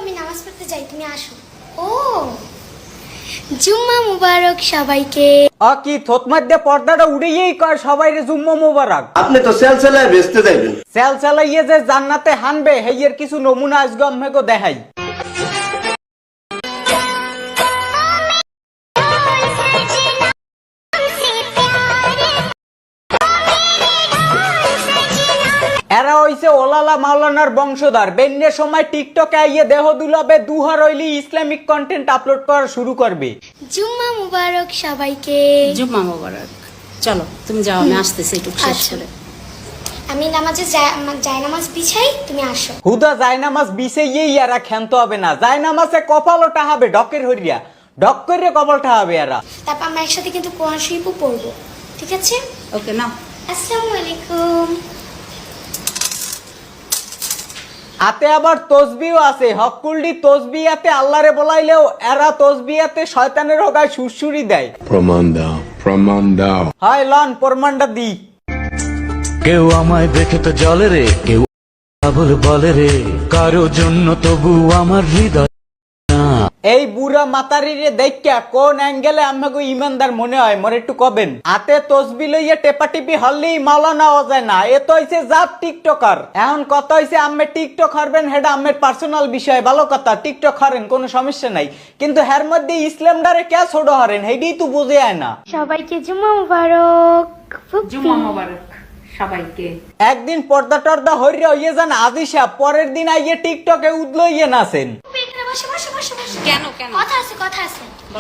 আমি নামাজ পড়তে যাই, তুমি আসো। ও জুম্মা মুবারক সবাইকে। কি থতমার দিয়ে পর্দাটা উড়িয়েই কয় সবাইরে জুম্মা মুবারক। আপনি তো সেল সেলায় বেচতে যাইবেন। সেল চালাইয়ে যে জান্নাতে হানবে হেইয়ের কিছু নমুনা আজকে আম্মেকে দেখাই। এরা হইছে ওলালা মাওলানার বংশধর। বেন্যের সময় টিকটকে আইয়ে দেহ দুলাবে, দুহার হইলি ইসলামিক কন্টেন্ট আপলোড করা শুরু করবে। জুম্মা মুবারক সবাইকে। জুম্মা মোবারক। চলো তুমি যাও, আমি আসতেছি একটু শেষ আচ্ছা। করে। আমি নামাজে জায়নামাজ বিছাই, তুমি আসো। হুদা জায়নামাজ বিছাইয়েই এরা ক্ষান্ত হবে না। জায়নামাজে কপালও টাহাবে ডকের হরিয়া, ডক করে কপাল টাহাবে এরা। তারপর আমরা একসাথে কিন্তু কোরআন শরীফও পড়বো, ঠিক আছে? ওকে নাও। আসসালামু আলাইকুম। আতে আবার তসবিও আছে। হকুলডি তসবিয়াতে আল্লাহরে বলাইলেও এরা তসবিয়াতে শয়তানের হোগায় সুরসুরি দেয়। প্রমাণ দাও। হয় লন প্রমাণটা দি। কেউ আমায় দেখে তো জলে রে, কেউ বলে রে, কারো জন্য তবু আমার হৃদয়। এই বুড়া মাতারিরে দেখা কোন অ্যাঙ্গেলে আমাকে ইমানদার মনে হয় মোর একটু কবেন। হাতে তসবি লইয়া টেপাটিপি হলেই মাওলানা হওয়া যায় না। এ তো হইছে জাত টিকটকার। এখন কথা হইছে আম্মে টিকটক হারবেন, হেডা আম্মের পার্সোনাল বিষয়, ভালো কথা, টিকটক হারেন কোনো সমস্যা নাই, কিন্তু হের মধ্যে ইসলামডারে কে ছোট হারেন হেডি তো বুঝে আয় না। সবাইকে জুম্মা মুবারক। জুম্মা মোবারক সবাইকে। একদিন পর্দা টর্দা হইরে হইয়ে যান আদিশা, পরের দিন আইয়ে টিকটকে উদলইয়ে নাচেন। এখানে বসে বসে বসে বসে। কেন কেন? কথা আছে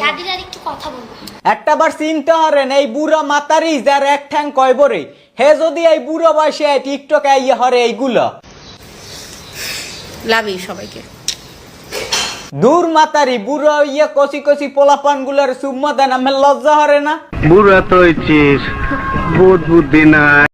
দাদির আর একটু কথা বলবো। একটা বার চিনতে হারেন এই বুড়া মাতারি যার এক ঠ্যাং কয়বরে, হে যদি এই বুড়ো বয়সে টিকটকে আইয়ে হরে এইগুলো। লাভ ইউ সবাইকে। দূর মাতারি বুড়ো ইয়ে কচি কচি পোলাপান গুলার সুম্মা দেন, আমার লজ্জা হরে না? বুড়া তো হইছিস, বোধ বুদ্ধি নাই।